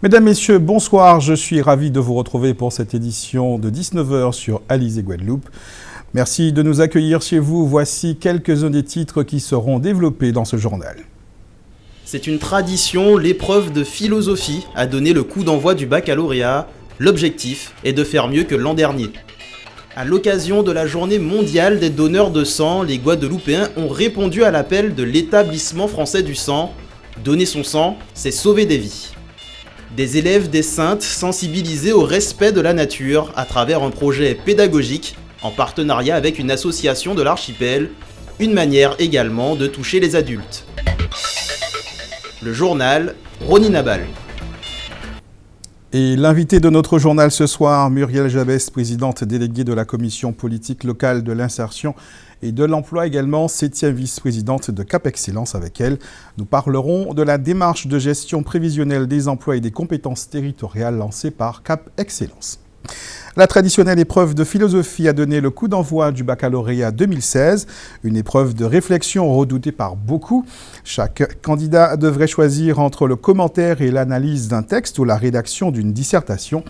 Mesdames, Messieurs, bonsoir. Je suis ravi de vous retrouver pour cette édition de 19h sur Alizé Guadeloupe. Merci de nous accueillir chez vous. Voici quelques-uns des titres qui seront développés dans ce journal. C'est une tradition, l'épreuve de philosophie a donné le coup d'envoi du baccalauréat. L'objectif est de faire mieux que l'an dernier. À l'occasion de la journée mondiale des donneurs de sang, les Guadeloupéens ont répondu à l'appel de l'établissement français du sang. Donner son sang, c'est sauver des vies. Des élèves des Saintes sensibilisés au respect de la nature à travers un projet pédagogique en partenariat avec une association de l'archipel, une manière également de toucher les adultes. Le journal, Rony Nabal. Et l'invité de notre journal ce soir, Muriel Jabès, présidente déléguée de la commission politique locale de l'insertion et de l'emploi, également 7e vice-présidente de Cap Excellence. Avec elle, nous parlerons de la démarche de gestion prévisionnelle des emplois et des compétences territoriales lancée par Cap Excellence. La traditionnelle épreuve de philosophie a donné le coup d'envoi du baccalauréat 2016, une épreuve de réflexion redoutée par beaucoup. Chaque candidat devrait choisir entre le commentaire et l'analyse d'un texte ou la rédaction d'une dissertation.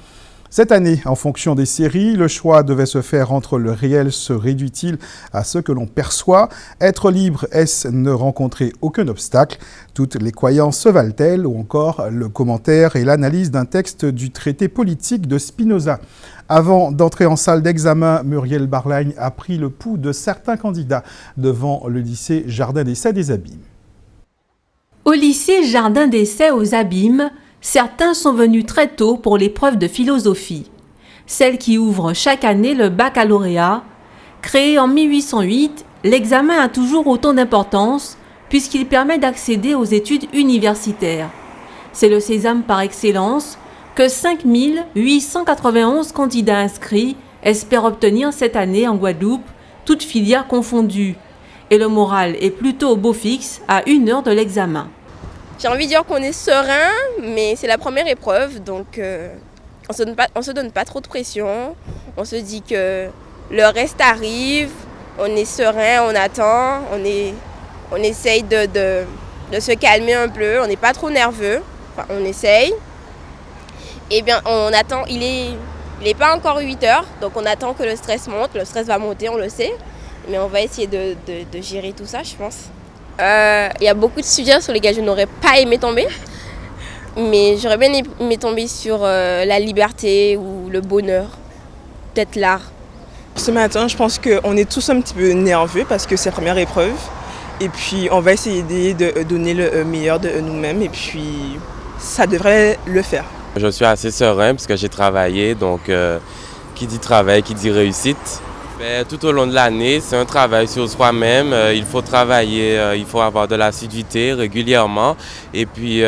Cette année, en fonction des séries, le choix devait se faire entre le réel se réduit-il à ce que l'on perçoit, être libre est-ce ne rencontrer aucun obstacle, toutes les croyances se valent-elles ou encore le commentaire et l'analyse d'un texte du traité politique de Spinoza. Avant d'entrer en salle d'examen, Muriel Barlagne a pris le pouls de certains candidats devant le lycée Jardin d'Essai des Abîmes. Au lycée Jardin d'Essai aux Abîmes, certains sont venus très tôt pour l'épreuve de philosophie, celle qui ouvre chaque année le baccalauréat. Créé en 1808, l'examen a toujours autant d'importance puisqu'il permet d'accéder aux études universitaires. C'est le sésame par excellence que 5 891 candidats inscrits espèrent obtenir cette année en Guadeloupe, toutes filières confondues. Et le moral est plutôt au beau fixe à 1 heure de l'examen. J'ai envie de dire qu'on est serein, mais c'est la première épreuve, donc on se donne pas trop de pression. On se dit que le reste arrive, on est serein, on attend, on essaye de se calmer un peu, on n'est pas trop nerveux, enfin on essaye. Et bien on attend, il est pas encore 8 heures, donc on attend que le stress monte, le stress va monter, on le sait, mais on va essayer de gérer tout ça, je pense. Il y a beaucoup de sujets sur lesquels je n'aurais pas aimé tomber, mais j'aurais bien aimé tomber sur la liberté ou le bonheur, peut-être l'art. Ce matin, je pense qu'on est tous un petit peu nerveux parce que c'est la première épreuve, et puis on va essayer de donner le meilleur de nous-mêmes, et puis ça devrait le faire. Je suis assez serein parce que j'ai travaillé, donc qui dit travail, qui dit réussite. Tout au long de l'année, c'est un travail sur soi-même. Il faut travailler, il faut avoir de l'assiduité régulièrement. Et puis,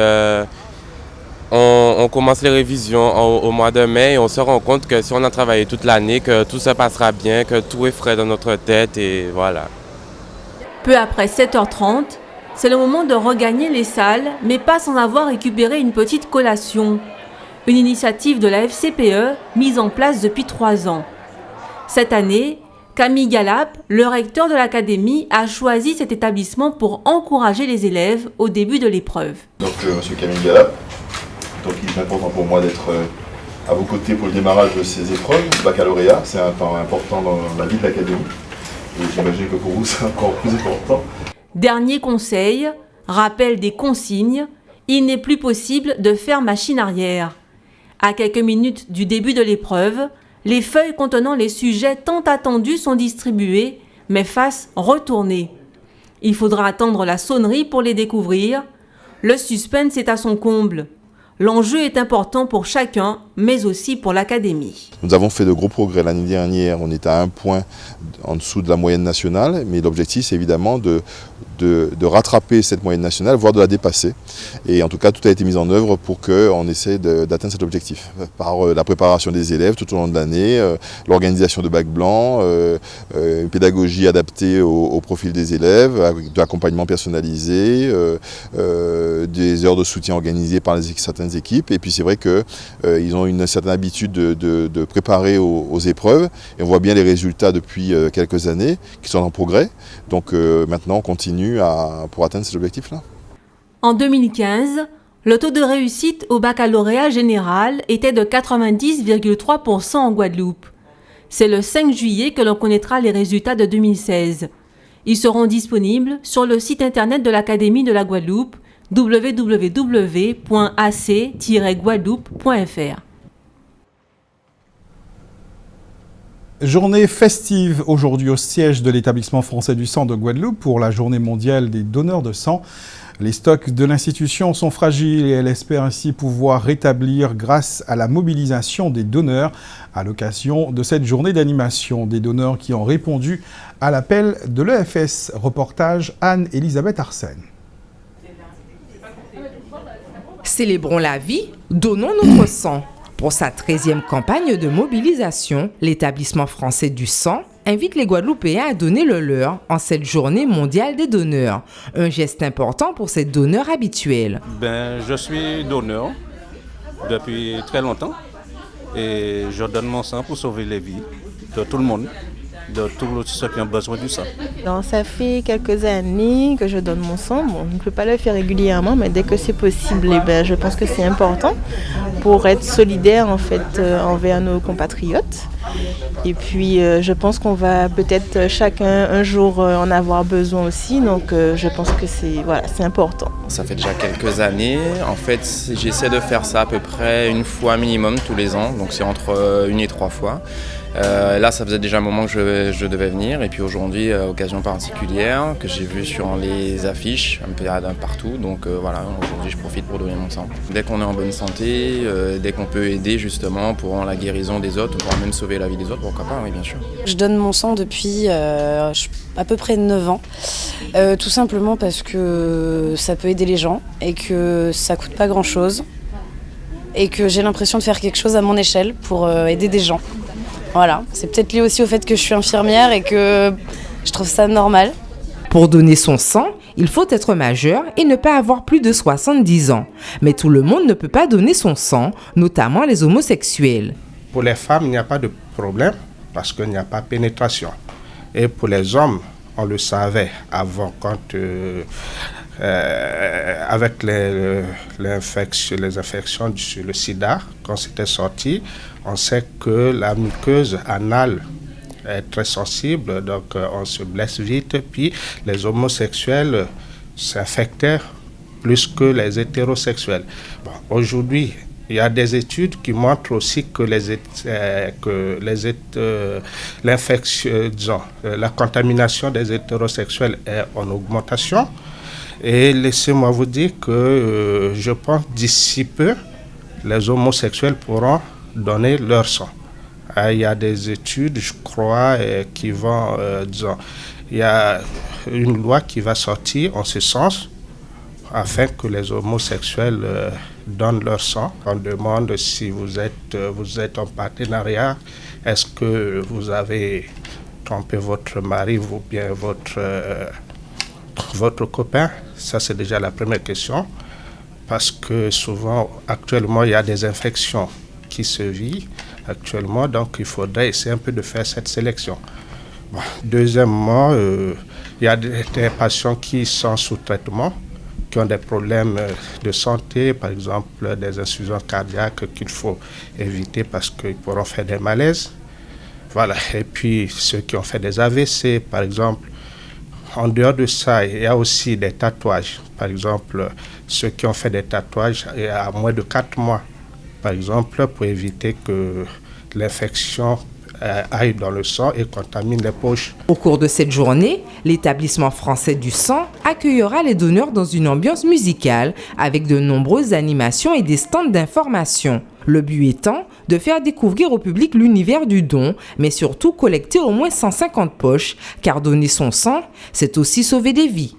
on commence les révisions au mois de mai et on se rend compte que si on a travaillé toute l'année, que tout se passera bien, que tout est frais dans notre tête et voilà. Peu après 7h30, c'est le moment de regagner les salles, mais pas sans avoir récupéré une petite collation. Une initiative de la FCPE mise en place depuis 3 ans. Cette année, Camille Galap, le recteur de l'académie, a choisi cet établissement pour encourager les élèves au début de l'épreuve. Donc, monsieur Camille Galap, donc il est important pour moi d'être à vos côtés pour le démarrage de ces épreuves. Le baccalauréat, c'est un temps important dans la vie de l'académie. Et j'imagine que pour vous, c'est encore plus important. Dernier conseil, rappel des consignes, il n'est plus possible de faire machine arrière. À quelques minutes du début de l'épreuve, les feuilles contenant les sujets tant attendus sont distribuées, mais face retournée. Il faudra attendre la sonnerie pour les découvrir. Le suspense est à son comble. L'enjeu est important pour chacun, mais aussi pour l'académie. Nous avons fait de gros progrès l'année dernière. On est à 1 point en dessous de la moyenne nationale, mais l'objectif, c'est évidemment de rattraper cette moyenne nationale, voire de la dépasser. Et en tout cas, tout a été mis en œuvre pour qu'on essaie d'atteindre cet objectif. Par la préparation des élèves tout au long de l'année, l'organisation de bacs blancs, une pédagogie adaptée au profil des élèves, avec de l'accompagnement personnalisé, des heures de soutien organisées par certaines équipes. Et puis c'est vrai qu'ils ont une certaine habitude de préparer aux épreuves. Et on voit bien les résultats depuis quelques années qui sont en progrès. Donc maintenant, on continue pour atteindre cet objectif-là. En 2015, Le taux de réussite au baccalauréat général était de 90,3% en Guadeloupe. C'est le 5 juillet que l'on connaîtra les résultats de 2016. Ils seront disponibles sur le site internet de l'Académie de la Guadeloupe, www.ac-guadeloupe.fr. Journée festive aujourd'hui au siège de l'établissement français du sang de Guadeloupe pour la journée mondiale des donneurs de sang. Les stocks de l'institution sont fragiles et elle espère ainsi pouvoir rétablir grâce à la mobilisation des donneurs à l'occasion de cette journée d'animation. Des donneurs qui ont répondu à l'appel de l'EFS. Reportage Anne-Elisabeth Arsène. Célébrons la vie, donnons notre sang. Pour sa 13e campagne de mobilisation, l'établissement français du sang invite les Guadeloupéens à donner le leur en cette journée mondiale des donneurs. Un geste important pour ces donneurs habituels. Je suis donneur depuis très longtemps et je donne mon sang pour sauver les vies de tout le monde, de tous ceux qui ont besoin du sang. Donc, ça fait quelques années que je donne mon sang. Bon, je ne peux pas le faire régulièrement, mais dès que c'est possible, je pense que c'est important pour être solidaire en fait envers nos compatriotes. Et puis je pense qu'on va peut-être chacun un jour en avoir besoin aussi, donc je pense que c'est important. Ça fait déjà quelques années, en fait j'essaie de faire ça à peu près une fois minimum tous les ans, donc c'est entre 1 et 3 fois. Là ça faisait déjà un moment que je devais venir et puis aujourd'hui occasion particulière que j'ai vue sur les affiches un peu partout, donc voilà, aujourd'hui je profite pour donner mon sang. Dès qu'on est en bonne santé, dès qu'on peut aider justement pour la guérison des autres, voire même sauver la vie des autres, pourquoi pas, oui bien sûr. Je donne mon sang depuis à peu près 9 ans, tout simplement parce que ça peut aider les gens et que ça coûte pas grand chose et que j'ai l'impression de faire quelque chose à mon échelle pour aider des gens. Voilà, c'est peut-être lié aussi au fait que je suis infirmière et que je trouve ça normal. Pour donner son sang, il faut être majeur et ne pas avoir plus de 70 ans. Mais tout le monde ne peut pas donner son sang, notamment les homosexuels. Pour les femmes, il n'y a pas de problème parce qu'il n'y a pas de pénétration. Et pour les hommes, on le savait avant quand avec les infections sur le sida, quand c'était sorti, on sait que la muqueuse anale est très sensible, donc on se blesse vite. Puis les homosexuels s'infectaient plus que les hétérosexuels. Bon, aujourd'hui, il y a des études qui montrent aussi que la contamination des hétérosexuels est en augmentation. Et laissez-moi vous dire que je pense d'ici peu, les homosexuels pourront donner leur sang. Il y a des études, je crois, qui vont, il y a une loi qui va sortir en ce sens, afin que les homosexuels donnent leur sang. On demande si vous êtes en partenariat, est-ce que vous avez trompé votre mari ou bien votre copain? Ça, c'est déjà la première question, parce que souvent, actuellement, il y a des infections qui se vivent actuellement, donc il faudrait essayer un peu de faire cette sélection. Bon. Deuxièmement, il y a des patients qui sont sous traitement, qui ont des problèmes de santé, par exemple des insuffisances cardiaques qu'il faut éviter parce qu'ils pourront faire des malaises. Voilà. Et puis ceux qui ont fait des AVC, par exemple. En dehors de ça, il y a aussi des tatouages. Par exemple, ceux qui ont fait des tatouages à moins de 4 mois, par exemple, pour éviter que l'infection aille dans le sang et contamine les poches. Au cours de cette journée, l'établissement français du sang accueillera les donneurs dans une ambiance musicale avec de nombreuses animations et des stands d'information. Le but étant de faire découvrir au public l'univers du don, mais surtout collecter au moins 150 poches, car donner son sang, c'est aussi sauver des vies.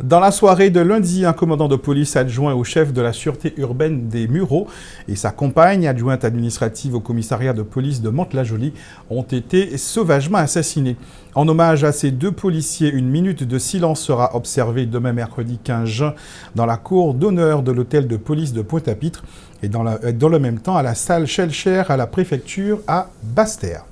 Dans la soirée de lundi, un commandant de police adjoint au chef de la sûreté urbaine des Mureaux et sa compagne, adjointe administrative au commissariat de police de Mantes-la-Jolie, ont été sauvagement assassinés. En hommage à ces 2 policiers, une minute de silence sera observée demain mercredi 15 juin dans la cour d'honneur de l'hôtel de police de Pointe-à-Pitre et dans le même temps à la salle Schellcher à la préfecture à Basse-Terre.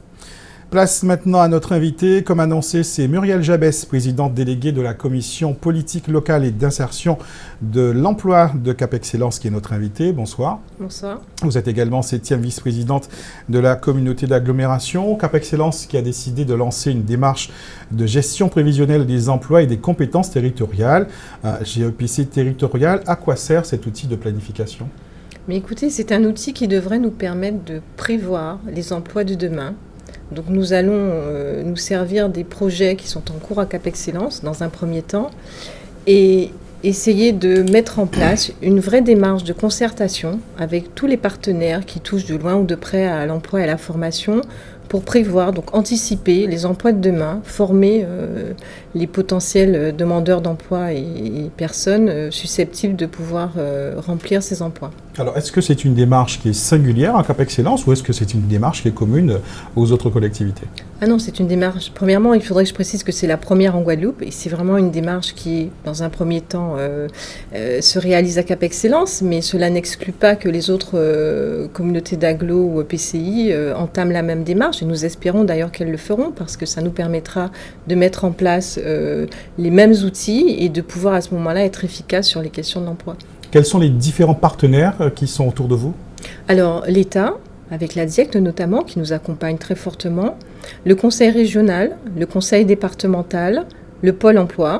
Place maintenant à notre invité. Comme annoncé, c'est Muriel Jabès, présidente déléguée de la commission politique locale et d'insertion de l'emploi de Cap Excellence, qui est notre invitée. Bonsoir. Bonsoir. Vous êtes également 7e vice-présidente de la communauté d'agglomération. Cap Excellence qui a décidé de lancer une démarche de gestion prévisionnelle des emplois et des compétences territoriales. GEPC territorial, à quoi sert cet outil de planification ? Mais écoutez, c'est un outil qui devrait nous permettre de prévoir les emplois de demain. Donc nous allons nous servir des projets qui sont en cours à Cap Excellence dans un premier temps et essayer de mettre en place une vraie démarche de concertation avec tous les partenaires qui touchent de loin ou de près à l'emploi et à la formation pour prévoir, donc anticiper les emplois de demain, former les potentiels demandeurs d'emploi et personnes susceptibles de pouvoir remplir ces emplois. Alors, est-ce que c'est une démarche qui est singulière à Cap Excellence ou est-ce que c'est une démarche qui est commune aux autres collectivités ? Ah non, c'est une démarche. Premièrement, il faudrait que je précise que c'est la première en Guadeloupe et c'est vraiment une démarche qui, dans un premier temps, se réalise à Cap Excellence, mais cela n'exclut pas que les autres communautés d'agglo ou PCI entament la même démarche et nous espérons d'ailleurs qu'elles le feront parce que ça nous permettra de mettre en place les mêmes outils et de pouvoir à ce moment-là être efficace sur les questions de l'emploi. Quels sont les différents partenaires qui sont autour de vous ? Alors, l'État, avec la DIECT notamment, qui nous accompagne très fortement, le conseil régional, le conseil départemental, le pôle emploi,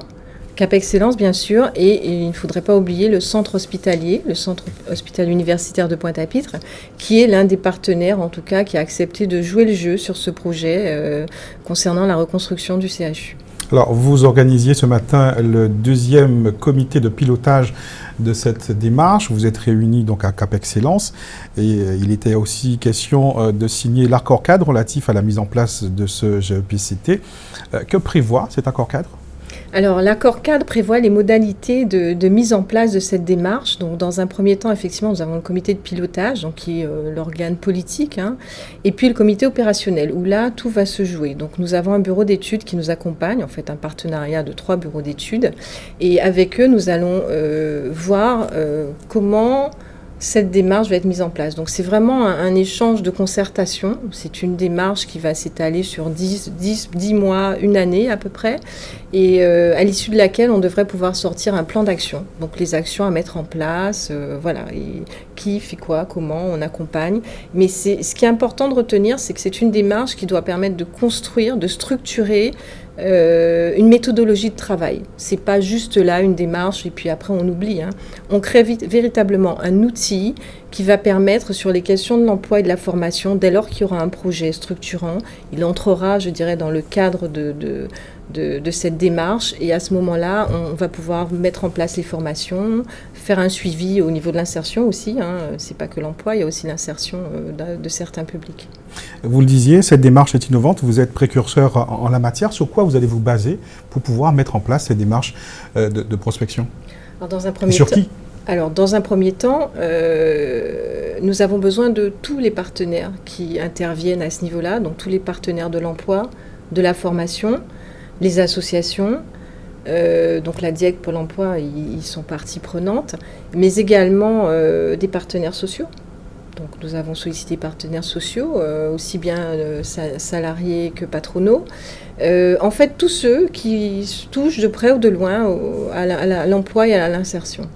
Cap Excellence bien sûr, et il ne faudrait pas oublier le centre hospitalier, le centre hospitalier universitaire de Pointe-à-Pitre, qui est l'un des partenaires en tout cas qui a accepté de jouer le jeu sur ce projet concernant la reconstruction du CHU. Alors, vous organisiez ce matin le 2e comité de pilotage de cette démarche. Vous êtes réunis donc à Cap Excellence et il était aussi question de signer l'accord cadre relatif à la mise en place de ce GEPCT. Que prévoit cet accord cadre ? Alors, l'accord cadre prévoit les modalités de mise en place de cette démarche. Donc, dans un premier temps, effectivement, nous avons le comité de pilotage, donc, qui est l'organe politique, et puis le comité opérationnel, où là, tout va se jouer. Donc, nous avons un bureau d'études qui nous accompagne, en fait, un partenariat de 3 bureaux d'études. Et avec eux, nous allons voir comment cette démarche va être mise en place. Donc c'est vraiment un échange de concertation. C'est une démarche qui va s'étaler sur 10 mois, une année à peu près, et à l'issue de laquelle on devrait pouvoir sortir un plan d'action. Donc les actions à mettre en place, voilà, et qui fait quoi, comment on accompagne. Mais ce qui est important de retenir, c'est que c'est une démarche qui doit permettre de construire, de structurer une méthodologie de travail. C'est pas juste là une démarche et puis après on oublie. On crée véritablement un outil qui va permettre sur les questions de l'emploi et de la formation, dès lors qu'il y aura un projet structurant, il entrera, je dirais, dans le cadre de cette démarche et à ce moment-là, on va pouvoir mettre en place les formations, faire un suivi au niveau de l'insertion aussi. C'est pas que l'emploi, il y a aussi l'insertion de certains publics. Vous le disiez, cette démarche est innovante, vous êtes précurseur en la matière. Sur quoi vous allez vous baser pour pouvoir mettre en place cette démarche de prospection ? Alors, dans un premier sur qui ? Alors, dans un premier temps, nous avons besoin de tous les partenaires qui interviennent à ce niveau-là, donc tous les partenaires de l'emploi, de la formation, les associations, donc la DIECT, Pôle emploi, ils sont partie prenante, mais également des partenaires sociaux. Donc nous avons sollicité partenaires sociaux, aussi bien salariés que patronaux. En fait, tous ceux qui touchent de près ou de loin à l'emploi et à l'insertion.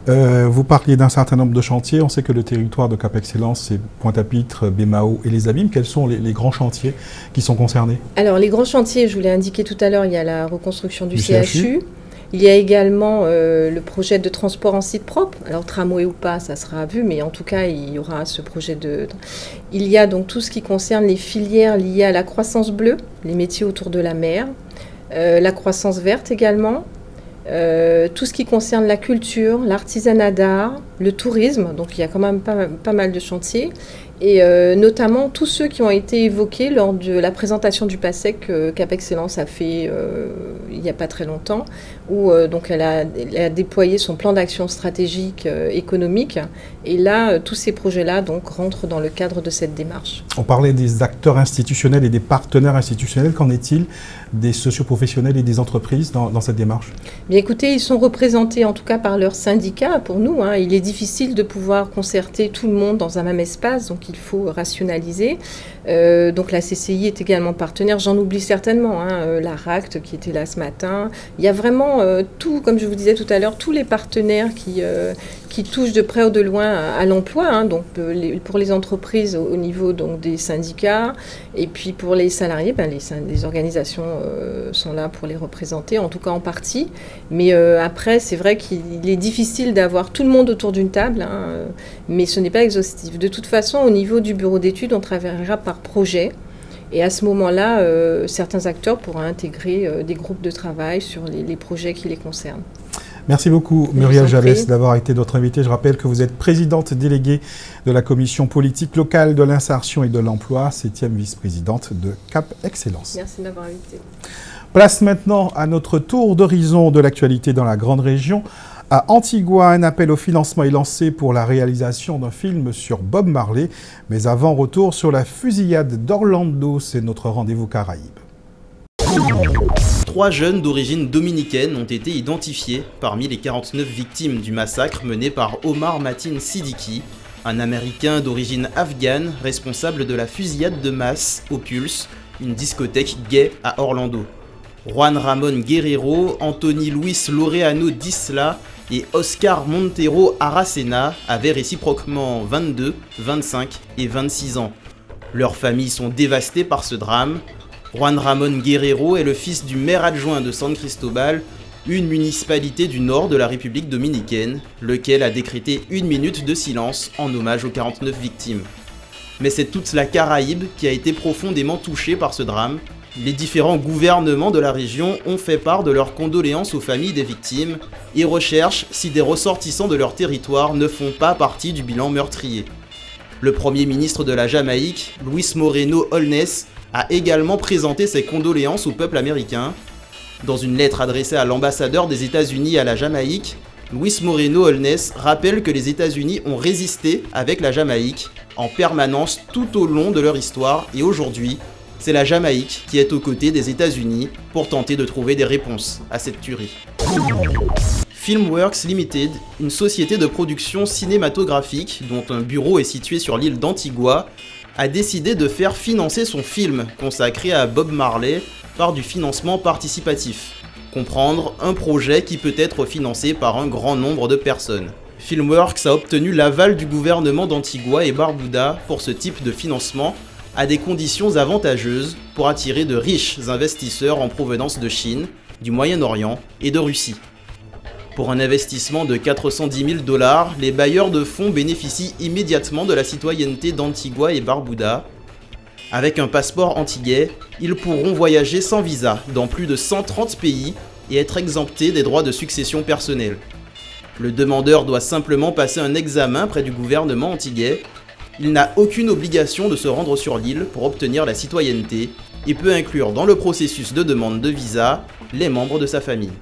Vous parliez d'un certain nombre de chantiers. On sait que le territoire de Cap Excellence, c'est Pointe-à-Pitre, Bémao et les Abîmes. Quels sont les grands chantiers qui sont concernés ? Alors, les grands chantiers, je vous l'ai indiqué tout à l'heure, il y a la reconstruction du CHU. Il y a également le projet de transport en site propre. Alors, tramway ou pas, ça sera vu, mais en tout cas, il y aura ce projet de... Il y a donc tout ce qui concerne les filières liées à la croissance bleue, les métiers autour de la mer, la croissance verte également. Tout ce qui concerne la culture, l'artisanat d'art, le tourisme, donc il y a quand même pas mal de chantiers, et notamment tous ceux qui ont été évoqués lors de la présentation du PASEC que Cap Excellence a fait il n'y a pas très longtemps, où donc elle a déployé son plan d'action stratégique économique, et là, tous ces projets-là donc, rentrent dans le cadre de cette démarche. On parlait des acteurs institutionnels et des partenaires institutionnels. Qu'en est-il des socioprofessionnels et des entreprises dans cette démarche ? Bien écoutez, ils sont représentés en tout cas par leurs syndicats pour nous. Il est difficile de pouvoir concerter tout le monde dans un même espace, donc qu'il faut rationaliser. Donc la CCI est également partenaire, j'en oublie certainement, la RACT qui était là ce matin. Il y a vraiment tout, comme je vous disais tout à l'heure, tous les partenaires qui touchent de près ou de loin à l'emploi, donc pour les entreprises au niveau donc, des syndicats, et puis pour les salariés, les organisations sont là pour les représenter, en tout cas en partie. Mais après, c'est vrai qu'il est difficile d'avoir tout le monde autour d'une table, mais ce n'est pas exhaustif. De toute façon, au niveau du bureau d'études, on travaillera par projet. Et à ce moment-là, certains acteurs pourront intégrer des groupes de travail sur les projets qui les concernent. Merci beaucoup Muriel Jabès d'avoir été notre invitée. Je rappelle que vous êtes présidente déléguée de la commission politique locale de l'insertion et de l'emploi, 7e vice-présidente de Cap Excellence. Merci de m'avoir invitée. Place maintenant à notre tour d'horizon de l'actualité dans la grande région. À Antigua, un appel au financement est lancé pour la réalisation d'un film sur Bob Marley. Mais avant, retour sur la fusillade d'Orlando, c'est notre rendez-vous Caraïbes. 3 jeunes d'origine dominicaine ont été identifiés parmi les 49 victimes du massacre mené par Omar Mateen Siddiqui, un Américain d'origine afghane responsable de la fusillade de masse au Pulse, une discothèque gay à Orlando. Juan Ramón Guerrero, Anthony Luis Laureano Disla et Oscar Montero Aracena avaient réciproquement 22, 25 et 26 ans. Leurs familles sont dévastées par ce drame. Juan Ramón Guerrero est le fils du maire adjoint de San Cristobal, une municipalité du nord de la République dominicaine, lequel a décrété 1 minute de silence en hommage aux 49 victimes. Mais c'est toute la Caraïbe qui a été profondément touchée par ce drame. Les différents gouvernements de la région ont fait part de leurs condoléances aux familles des victimes et recherchent si des ressortissants de leur territoire ne font pas partie du bilan meurtrier. Le Premier ministre de la Jamaïque, Luis Moreno Holness, a également présenté ses condoléances au peuple américain. Dans une lettre adressée à l'ambassadeur des États-Unis à la Jamaïque, Luis Moreno Holness rappelle que les États-Unis ont résisté avec la Jamaïque en permanence tout au long de leur histoire et aujourd'hui, c'est la Jamaïque qui est aux côtés des États-Unis pour tenter de trouver des réponses à cette tuerie. Filmworks Limited, une société de production cinématographique dont un bureau est situé sur l'île d'Antigua, a décidé de faire financer son film consacré à Bob Marley par du financement participatif. Comprendre un projet qui peut être financé par un grand nombre de personnes. Filmworks a obtenu l'aval du gouvernement d'Antigua et Barbuda pour ce type de financement à des conditions avantageuses pour attirer de riches investisseurs en provenance de Chine, du Moyen-Orient et de Russie. Pour un investissement de 410 000 $, les bailleurs de fonds bénéficient immédiatement de la citoyenneté d'Antigua et Barbuda. Avec un passeport antiguais, ils pourront voyager sans visa dans plus de 130 pays et être exemptés des droits de succession personnelle. Le demandeur doit simplement passer un examen près du gouvernement antiguais. Il n'a aucune obligation de se rendre sur l'île pour obtenir la citoyenneté et peut inclure dans le processus de demande de visa les membres de sa famille.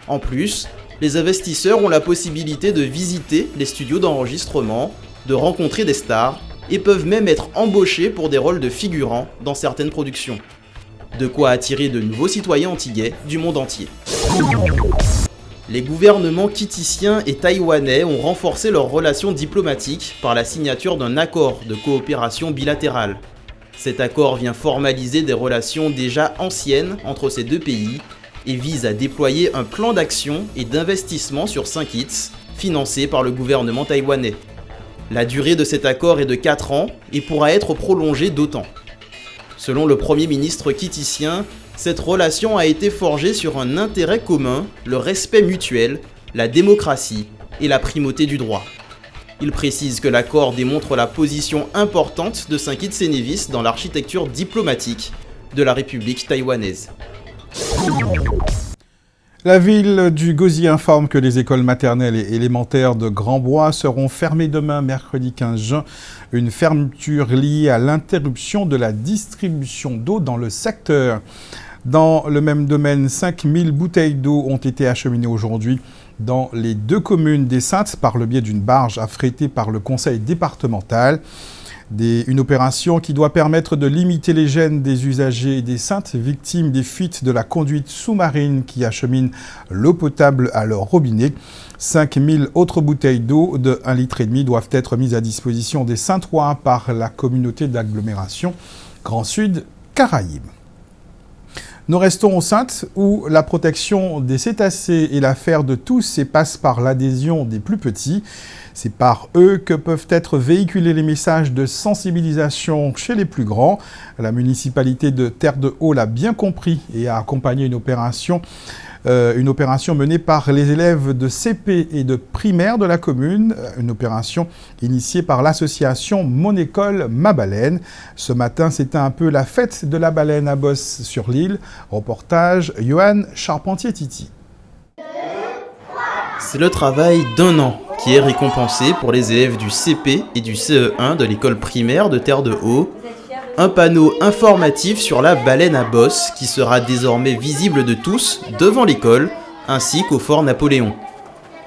En plus, les investisseurs ont la possibilité de visiter les studios d'enregistrement, de rencontrer des stars et peuvent même être embauchés pour des rôles de figurants dans certaines productions. De quoi attirer de nouveaux citoyens antiguais du monde entier. Les gouvernements kiticiens et taïwanais ont renforcé leurs relations diplomatiques par la signature d'un accord de coopération bilatérale. Cet accord vient formaliser des relations déjà anciennes entre ces deux pays et vise à déployer un plan d'action et d'investissement sur 5 hits, financé par le gouvernement taïwanais. La durée de cet accord est de 4 ans et pourra être prolongée d'autant. Selon le Premier ministre kiticien, cette relation a été forgée sur un intérêt commun, le respect mutuel, la démocratie et la primauté du droit. Il précise que l'accord démontre la position importante de Saint Kitts et Nevis dans l'architecture diplomatique de la République taïwanaise. La ville du Gosier informe que les écoles maternelles et élémentaires de Grand-Bois seront fermées demain, mercredi 15 juin. Une fermeture liée à l'interruption de la distribution d'eau dans le secteur. Dans le même domaine, 5000 bouteilles d'eau ont été acheminées aujourd'hui dans les 2 communes des Saintes par le biais d'une barge affrétée par le conseil départemental. Une opération qui doit permettre de limiter les gènes des usagers et des saintes victimes des fuites de la conduite sous-marine qui achemine l'eau potable à leur robinet. 5000 autres bouteilles d'eau de 1,5 litre doivent être mises à disposition des Saintois par la communauté d'agglomération Grand Sud Caraïbes. Nous restons aux Saintes où la protection des cétacés est l'affaire de tous et passe par l'adhésion des plus petits. C'est par eux que peuvent être véhiculés les messages de sensibilisation chez les plus grands. La municipalité de Terre-de-Haut l'a bien compris et a accompagné une opération menée par les élèves de CP et de primaire de la commune, une opération initiée par l'association Mon École Ma Baleine. Ce matin, c'était un peu la fête de la baleine à Bosse sur l'île. Reportage Johan Charpentier-Titi. C'est le travail d'un an qui est récompensé pour les élèves du CP et du CE1 de l'école primaire de Terre-de-Haut. Un panneau informatif sur la baleine à bosse qui sera désormais visible de tous devant l'école ainsi qu'au fort Napoléon.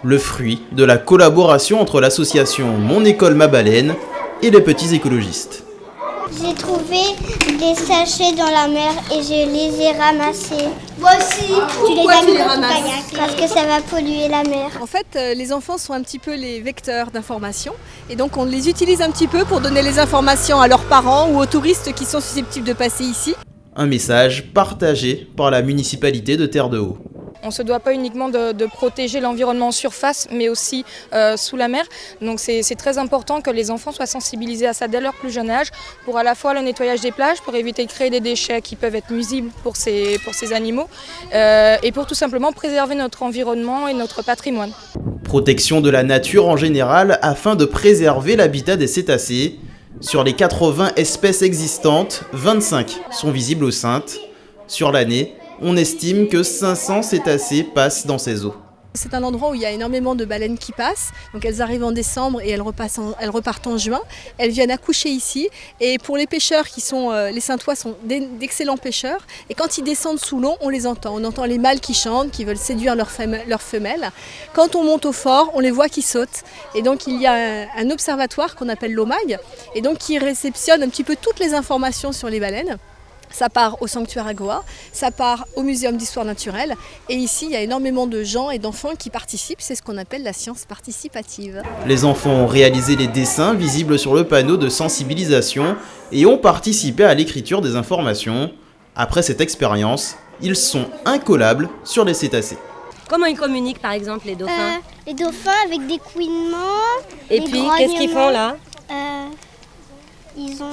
Le fruit de la collaboration entre l'association Mon École Ma Baleine et les petits écologistes. J'ai trouvé des sachets dans la mer et je les ai ramassés. Moi aussi. Pourquoi tu les ramasses? Parce que ça va polluer la mer. En fait, les enfants sont un petit peu les vecteurs d'information et donc on les utilise un petit peu pour donner les informations à leurs parents ou aux touristes qui sont susceptibles de passer ici. Un message partagé par la municipalité de Terre-de-Haut. On ne se doit pas uniquement de protéger l'environnement en surface, mais aussi sous la mer. Donc c'est très important que les enfants soient sensibilisés à ça dès leur plus jeune âge, pour à la fois le nettoyage des plages, pour éviter de créer des déchets qui peuvent être nuisibles pour ces animaux, et pour tout simplement préserver notre environnement et notre patrimoine. Protection de la nature en général afin de préserver l'habitat des cétacés. Sur les 80 espèces existantes, 25 sont visibles aux Saintes. Sur l'année, on estime que 500 cétacés passent dans ces eaux. C'est un endroit où il y a énormément de baleines qui passent. Donc elles arrivent en décembre et elles repartent en juin. Elles viennent accoucher ici. Et pour les pêcheurs qui sont, les Saintois sont d'excellents pêcheurs. Et quand ils descendent sous l'eau, on les entend. On entend les mâles qui chantent, qui veulent séduire leurs femelles. Quand on monte au fort, on les voit qui sautent. Et donc il y a un observatoire qu'on appelle l'OMAG. Et donc qui réceptionne un petit peu toutes les informations sur les baleines. Ça part au sanctuaire Agoa, ça part au muséum d'histoire naturelle. Et ici, il y a énormément de gens et d'enfants qui participent. C'est ce qu'on appelle la science participative. Les enfants ont réalisé les dessins visibles sur le panneau de sensibilisation et ont participé à l'écriture des informations. Après cette expérience, ils sont incollables sur les cétacés. Comment ils communiquent par exemple les dauphins? Les dauphins avec des couinements. Et puis, qu'est-ce qu'ils font là?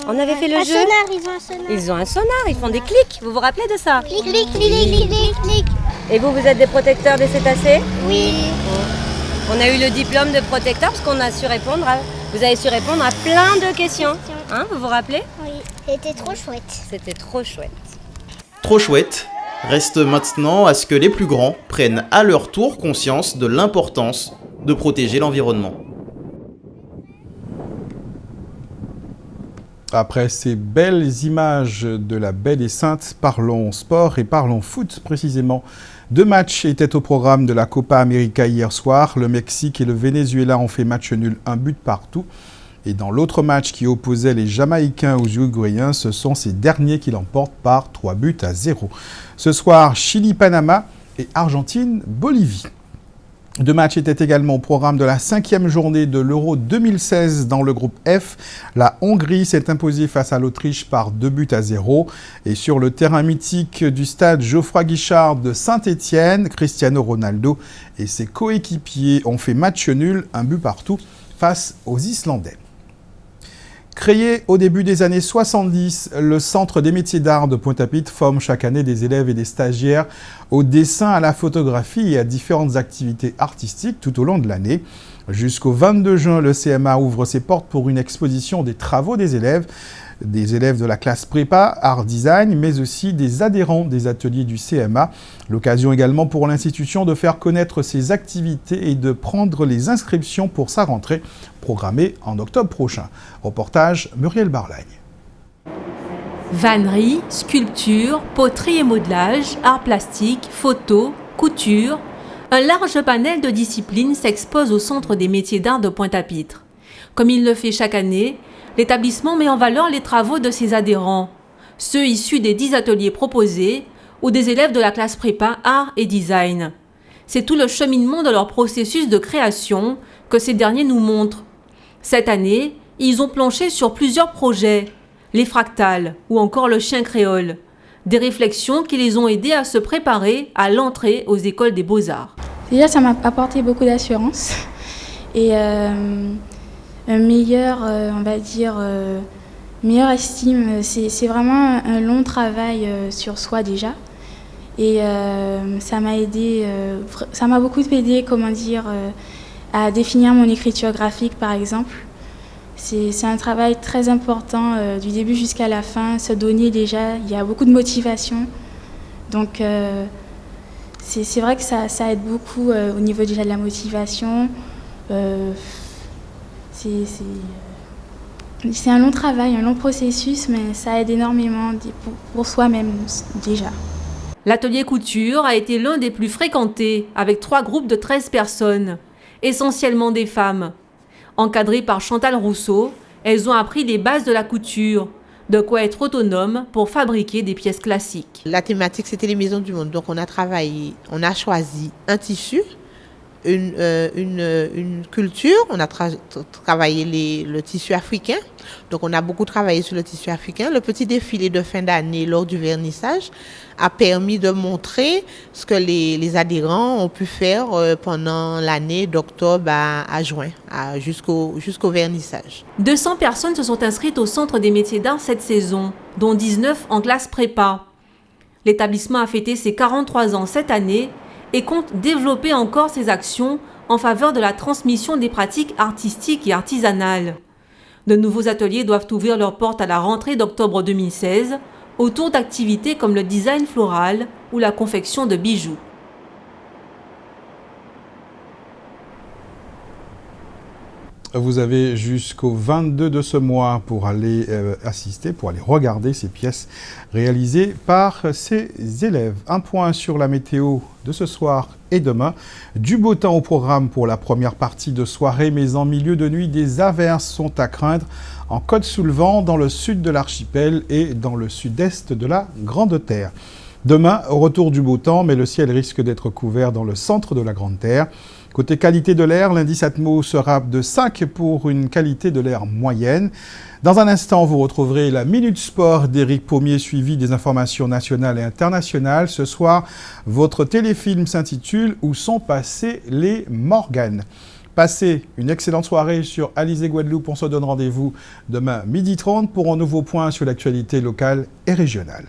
On avait fait le jeu. Ils ont un sonar, ils font des clics. Vous vous rappelez de ça? Clic, clic, clic, clic, clic, clic. Et vous êtes des protecteurs des cétacés? Oui. On a eu le diplôme de protecteur parce qu'on a su répondre vous avez su répondre à plein de questions. Hein, vous vous rappelez? Oui, c'était trop chouette. C'était trop chouette. Trop chouette. Reste maintenant à ce que les plus grands prennent à leur tour conscience de l'importance de protéger l'environnement. Après ces belles images de la Belle et Sainte, parlons sport et parlons foot précisément. 2 matchs étaient au programme de la Copa América hier soir. Le Mexique et le Venezuela ont fait match nul, 1 but partout. Et dans l'autre match qui opposait les Jamaïcains aux Uruguayens, ce sont ces derniers qui l'emportent par 3-0. Ce soir, Chili-Panama et Argentine-Bolivie. 2 matchs étaient également au programme de la 5e journée de l'Euro 2016 dans le groupe F. La Hongrie s'est imposée face à l'Autriche par 2-0. Et sur le terrain mythique du stade Geoffroy-Guichard de Saint-Étienne, Cristiano Ronaldo et ses coéquipiers ont fait match nul, 1 but partout face aux Islandais. Créé au début des années 70, le Centre des métiers d'art de Pointe-à-Pitre forme chaque année des élèves et des stagiaires au dessin, à la photographie et à différentes activités artistiques tout au long de l'année. Jusqu'au 22 juin, le CMA ouvre ses portes pour une exposition des travaux des élèves de la classe prépa, art design, mais aussi des adhérents des ateliers du CMA. L'occasion également pour l'institution de faire connaître ses activités et de prendre les inscriptions pour sa rentrée, programmée en octobre prochain. Reportage Muriel Barlagne. Vannerie, sculpture, poterie et modelage, art plastique, photo, couture, un large panel de disciplines s'expose au Centre des métiers d'art de Pointe-à-Pitre. Comme il le fait chaque année, l'établissement met en valeur les travaux de ses adhérents, ceux issus des 10 ateliers proposés ou des élèves de la classe prépa art et design. C'est tout le cheminement de leur processus de création que ces derniers nous montrent. Cette année, ils ont planché sur plusieurs projets, les fractales ou encore le chien créole. Des réflexions qui les ont aidés à se préparer à l'entrée aux écoles des beaux-arts. Déjà, ça m'a apporté beaucoup d'assurance et un meilleur, on va dire, meilleure estime. C'est vraiment un long travail sur soi déjà. Et ça m'a aidé, ça m'a beaucoup aidé, comment dire, à définir mon écriture graphique par exemple. C'est un travail très important du début jusqu'à la fin, se donner déjà, il y a beaucoup de motivation. Donc c'est vrai que ça aide beaucoup au niveau déjà de la motivation. C'est un long travail, un long processus, mais ça aide énormément pour soi-même déjà. L'atelier couture a été l'un des plus fréquentés, avec 3 groupes de 13 personnes, essentiellement des femmes. Encadrées par Chantal Rousseau, elles ont appris les bases de la couture, de quoi être autonome pour fabriquer des pièces classiques. La thématique, c'était les maisons du monde. Donc on a choisi un tissu, une culture, on a travaillé le tissu africain. Donc on a beaucoup travaillé sur le tissu africain. Le petit défilé de fin d'année lors du vernissage a permis de montrer ce que les adhérents ont pu faire pendant l'année d'octobre à juin, jusqu'au vernissage. 200 personnes se sont inscrites au Centre des métiers d'art cette saison, dont 19 en classe prépa. L'établissement a fêté ses 43 ans cette année et compte développer encore ses actions en faveur de la transmission des pratiques artistiques et artisanales. De nouveaux ateliers doivent ouvrir leurs portes à la rentrée d'octobre 2016, autour d'activités comme le design floral ou la confection de bijoux. Vous avez jusqu'au 22 de ce mois pour aller assister, pour aller regarder ces pièces réalisées par ces élèves. Un point sur la météo de ce soir et demain. Du beau temps au programme pour la première partie de soirée, mais en milieu de nuit, des averses sont à craindre en Côte-sous-le-Vent, dans le sud de l'archipel et dans le sud-est de la Grande Terre. Demain, retour du beau temps, mais le ciel risque d'être couvert dans le centre de la Grande Terre. Côté qualité de l'air, l'indice Atmo sera de 5 pour une qualité de l'air moyenne. Dans un instant, vous retrouverez la Minute Sport d'Éric Pommier, suivi des informations nationales et internationales. Ce soir, votre téléfilm s'intitule « Où sont passés les Morganes ?» Passez une excellente soirée sur Alizé Guadeloupe. On se donne rendez-vous demain 12h30 pour un nouveau point sur l'actualité locale et régionale.